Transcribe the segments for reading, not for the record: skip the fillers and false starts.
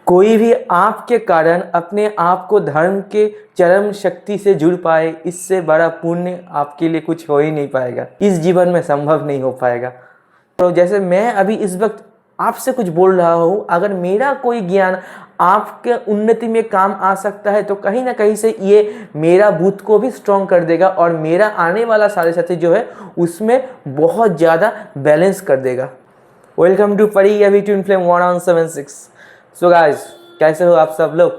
कोई भी आपके कारण अपने आप को धर्म के चरम शक्ति से जुड़ पाए, इससे बड़ा पुण्य आपके लिए कुछ हो ही नहीं पाएगा, इस जीवन में संभव नहीं हो पाएगा। तो जैसे मैं अभी इस वक्त आपसे कुछ बोल रहा हूँ, अगर मेरा कोई ज्ञान आपके उन्नति में काम आ सकता है तो कहीं ना कहीं से ये मेरा बूथ को भी स्ट्रॉन्ग कर देगा और मेरा आने वाला साढ़े साथी जो है उसमें बहुत ज़्यादा बैलेंस कर देगा। वेलकम टू परी अभी ट्विन फ्लेम 176। सो गाइस, कैसे हो आप सब लोग?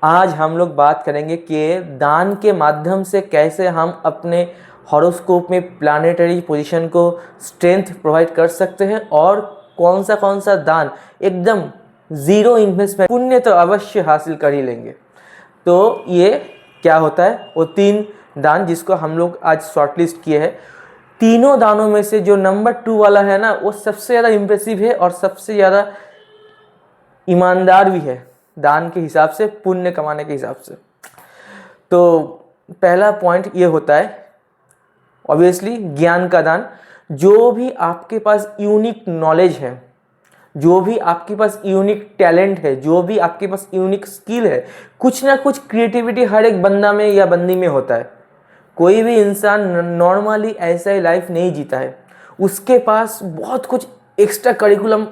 आज हम लोग बात करेंगे कि दान के माध्यम से कैसे हम अपने हॉरोस्कोप में प्लानेटरी पोजीशन को स्ट्रेंथ प्रोवाइड कर सकते हैं और कौन सा दान एकदम ज़ीरो इन्वेस्टमेंट पुण्य तो अवश्य हासिल कर ही लेंगे। तो ये क्या होता है, वो 3 दान जिसको हम लोग आज शॉर्टलिस्ट किए हैं। तीनों दानों में से जो नंबर 2 वाला है ना, वो सबसे ज़्यादा इम्प्रेसिव है और सबसे ज़्यादा ईमानदार भी है दान के हिसाब से, पुण्य कमाने के हिसाब से। तो पहला पॉइंट ये होता है ऑब्वियसली ज्ञान का दान। जो भी आपके पास यूनिक नॉलेज है, जो भी आपके पास यूनिक टैलेंट है, जो भी आपके पास यूनिक स्किल है, कुछ ना कुछ क्रिएटिविटी हर एक बंदा में या बंदी में होता है। कोई भी इंसान नॉर्मली ऐसा ही लाइफ नहीं जीता है, उसके पास बहुत कुछ एक्स्ट्रा करिकुलम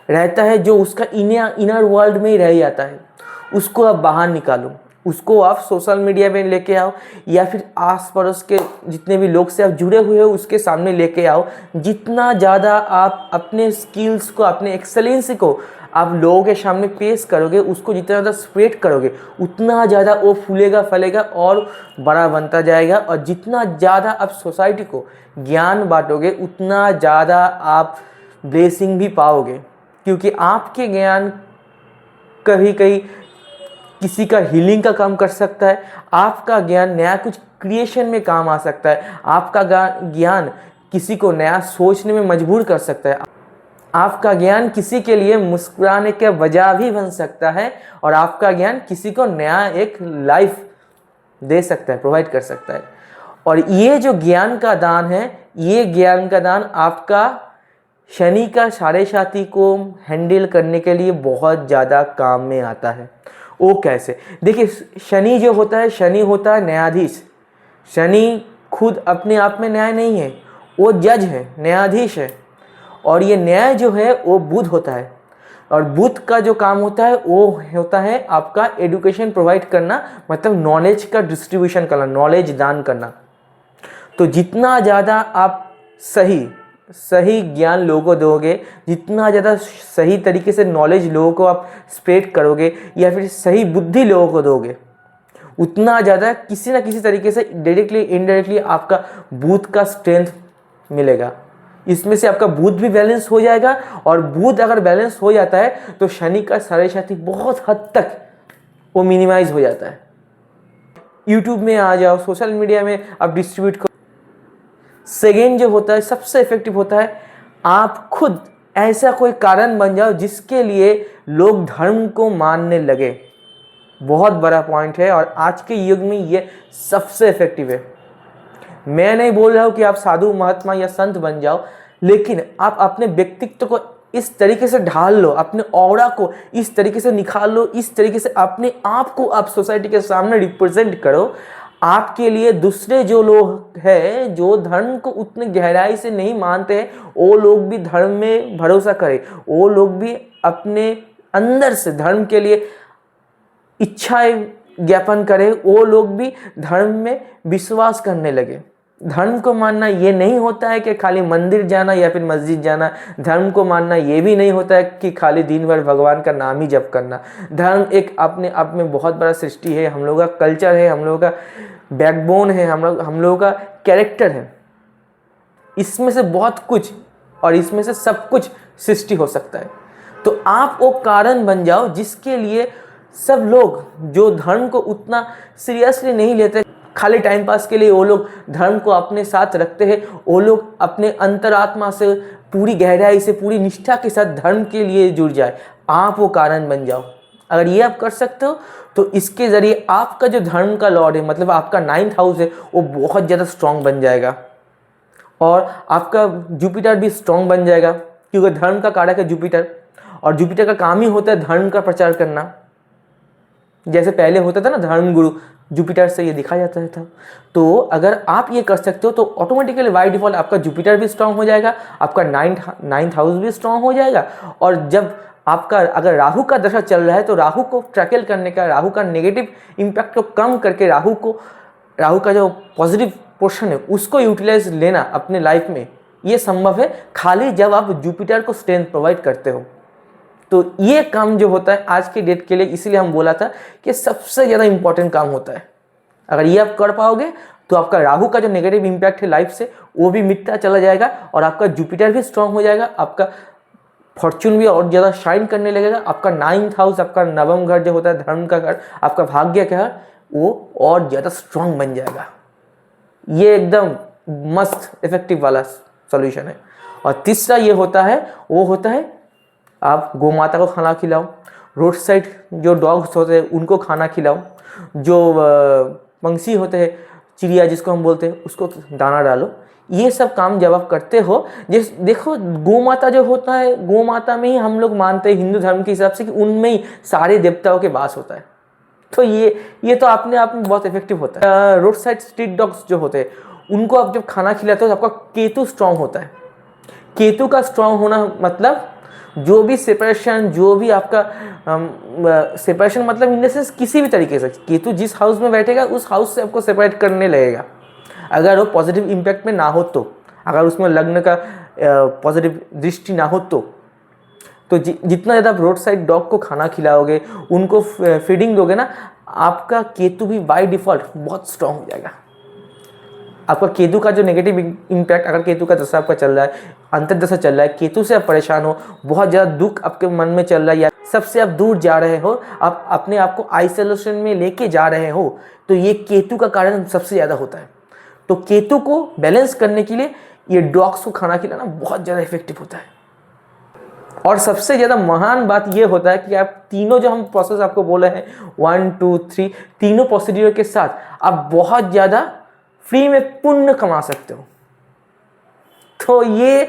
रहता है जो उसका इनर वर्ल्ड में ही रह जाता है। उसको आप बाहर निकालो, उसको आप सोशल मीडिया में लेके आओ या फिर आस पड़ोस के जितने भी लोग से आप जुड़े हुए हो उसके सामने लेके आओ। जितना ज़्यादा आप अपने स्किल्स को, अपने एक्सेलेंस को आप लोगों के सामने पेश करोगे, उसको जितना ज़्यादा स्प्रेड करोगे, उतना ज़्यादा वो फूलेगा फलेगा और बड़ा बनता जाएगा। और जितना ज़्यादा आप सोसाइटी को ज्ञान बांटोगे, उतना ज़्यादा आप ब्लेसिंग भी पाओगे, क्योंकि आपके ज्ञान कभी कहीं किसी का हीलिंग का काम कर सकता है। आपका ज्ञान नया कुछ क्रिएशन में काम आ सकता है। आपका ज्ञान किसी को नया सोचने में मजबूर कर सकता है। आपका ज्ञान किसी के लिए मुस्कुराने के वजह भी बन सकता है और आपका ज्ञान किसी को नया एक लाइफ दे सकता है, प्रोवाइड कर सकता है। और ये जो ज्ञान का दान है, ये ज्ञान का दान आपका शनि का साढ़े साथी को हैंडल करने के लिए बहुत ज़्यादा काम में आता है। वो कैसे? देखिए, शनि जो होता है, शनि होता है न्यायाधीश। शनि खुद अपने आप में न्याय नहीं है, वो जज है, न्यायाधीश है। और ये न्याय जो है वो बुध होता है। और बुध का जो काम होता है वो होता है आपका एजुकेशन प्रोवाइड करना, मतलब नॉलेज का डिस्ट्रीब्यूशन करना, नॉलेज दान करना। तो जितना ज़्यादा आप सही ज्ञान लोगों को दोगे, जितना ज़्यादा सही तरीके से नॉलेज लोगों को आप स्प्रेड करोगे या फिर सही बुद्धि लोगों को दोगे, उतना ज़्यादा किसी ना किसी तरीके से डायरेक्टली इनडायरेक्टली आपका बूथ का स्ट्रेंथ मिलेगा। इसमें से आपका बूथ भी बैलेंस हो जाएगा। और बूथ अगर बैलेंस हो जाता है तो शनि का साढ़े साथी बहुत हद तक वो मिनिमाइज हो जाता है। यूट्यूब में आ जाओ, सोशल मीडिया में आप डिस्ट्रीब्यूट करो। सेकेंड जो होता है सबसे इफेक्टिव होता है, आप खुद ऐसा कोई कारण बन जाओ जिसके लिए लोग धर्म को मानने लगे। बहुत बड़ा पॉइंट है और आज के युग में ये सबसे इफेक्टिव है। मैं नहीं बोल रहा हूँ कि आप साधु महात्मा या संत बन जाओ, लेकिन आप अपने व्यक्तित्व को इस तरीके से ढाल लो, अपने ऑरा को इस तरीके से निकाल लो, इस तरीके से अपने आप को आप सोसाइटी के सामने रिप्रेजेंट करो। आपके लिए दूसरे जो लोग हैं जो धर्म को उतनी गहराई से नहीं मानते हैं, वो लोग भी धर्म में भरोसा करें, वो लोग भी अपने अंदर से धर्म के लिए इच्छाएं ज्ञापन करें, वो लोग भी धर्म में विश्वास करने लगे। धर्म को मानना ये नहीं होता है कि खाली मंदिर जाना या फिर मस्जिद जाना। धर्म को मानना ये भी नहीं होता है कि खाली दिन भर भगवान का नाम ही जप करना। धर्म एक अपने आप में बहुत बड़ा सृष्टि है, हम लोगों का कल्चर है, हम लोगों का बैकबोन है, हम लोगों का कैरेक्टर है। इसमें से बहुत कुछ और इसमें से सब कुछ सृष्टि हो सकता है। तो आप वो कारण बन जाओ जिसके लिए सब लोग जो धर्म को उतना सीरियसली नहीं लेते, खाली टाइम पास के लिए वो लोग धर्म को अपने साथ रखते हैं, वो लोग अपने अंतरात्मा से पूरी गहराई से, पूरी निष्ठा के साथ धर्म के लिए जुड़ जाए। आप वो कारण बन जाओ। अगर ये आप कर सकते हो तो इसके ज़रिए आपका जो धर्म का लॉर्ड है, मतलब आपका 9th हाउस है, वो बहुत ज़्यादा स्ट्रॉन्ग बन जाएगा और आपका जुपिटर भी स्ट्रॉन्ग बन जाएगा, क्योंकि धर्म का कारक है जुपिटर। और जुपिटर का काम ही होता है धर्म का प्रचार करना। जैसे पहले होता था ना धर्म गुरु, जुपिटर से ये दिखा जाता था। तो अगर आप ये कर सकते हो तो ऑटोमेटिकली बाय डिफॉल्ट आपका जुपिटर भी स्ट्रांग हो जाएगा, आपका नाइन्थ हाउस भी स्ट्रांग हो जाएगा। और जब आपका अगर राहु का दशा चल रहा है तो राहु को टैकल करने का, राहु का नेगेटिव इम्पैक्ट को कम करके राहु का जो पॉजिटिव पोर्शन है उसको यूटिलाइज लेना अपने लाइफ में, ये संभव है खाली जब आप जुपिटर को स्ट्रेंथ प्रोवाइड करते हो। तो ये काम जो होता है आज के डेट के लिए, इसीलिए हम बोला था कि सबसे ज़्यादा इंपॉर्टेंट काम होता है। अगर ये आप कर पाओगे तो आपका राहु का जो नेगेटिव इम्पैक्ट है लाइफ से वो भी मिटता चला जाएगा और आपका जुपिटर भी स्ट्रांग हो जाएगा, आपका फॉर्च्यून भी और ज़्यादा शाइन करने लगेगा, आपका 9th हाउस, आपका नवम घर जो होता है धर्म का घर, आपका भाग्य का घर, वो और ज़्यादा स्ट्रांग बन जाएगा। ये एकदम मस्त इफेक्टिव वाला सॉल्यूशन है। और तीसरा ये होता है, वो होता है आप गौ माता को खाना खिलाओ, रोड साइड जो डॉग्स होते हैं उनको खाना खिलाओ, जो पंछी होते हैं चिड़िया जिसको हम बोलते हैं उसको दाना डालो। ये सब काम जब आप करते हो, जैसे देखो गौ माता जो होता है, गौ माता में ही हम लोग मानते हैं हिंदू धर्म के हिसाब से कि उनमें ही सारे देवताओं के वास होता है। तो ये तो अपने आप में बहुत इफेक्टिव होता है। रोड साइड स्ट्रीट डॉग्स जो होते हैं उनको आप जब खाना खिलाते हो तो आपका केतु स्ट्रांग होता है। केतु का स्ट्रांग होना मतलब जो भी सेपरेशन, जो भी आपका सेपरेशन मतलब इन द सेंस किसी भी तरीके से केतु जिस हाउस में बैठेगा उस हाउस से आपको सेपरेट करने लगेगा। अगर वो पॉजिटिव इम्पैक्ट में ना हो तो, अगर उसमें लग्न का पॉजिटिव दृष्टि ना हो तो जितना ज़्यादा आप रोड साइड डॉग को खाना खिलाओगे, उनको फीडिंग दोगे ना, आपका केतु भी बाय डिफ़ॉल्ट बहुत स्ट्रांग हो जाएगा। आपका केतु का जो नेगेटिव इम्पैक्ट, अगर केतु का दशा आपका चल रहा है, अंतर्दशा चल रहा है, केतु से आप परेशान हो, बहुत ज़्यादा दुख आपके मन में चल रहा है या सबसे आप दूर जा रहे हो, आप अपने आप को आइसोलेशन में लेके जा रहे हो, तो ये केतु का कारण सबसे ज़्यादा होता है। तो केतु को बैलेंस करने के लिए ये डॉग्स को खाना खिलाना बहुत ज़्यादा इफेक्टिव होता है। और सबसे ज़्यादा महान बात ये होता है कि आप तीनों जो हम प्रोसेस आपको बोले हैं 1 2 3 तीनों प्रोसीड्यूर के साथ आप बहुत ज़्यादा फ्री में पुण्य कमा सकते हो। तो ये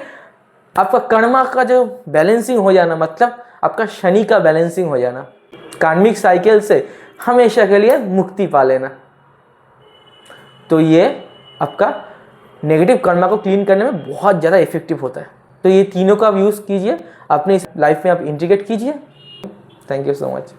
आपका कर्मा का जो बैलेंसिंग हो जाना, मतलब आपका शनि का बैलेंसिंग हो जाना, कार्मिक साइकिल से हमेशा के लिए मुक्ति पा लेना, तो ये आपका नेगेटिव कर्मा को क्लीन करने में बहुत ज़्यादा इफेक्टिव होता है। तो ये तीनों का आप यूज़ कीजिए, अपनी लाइफ में आप इंटीग्रेट कीजिए। Thank you so much.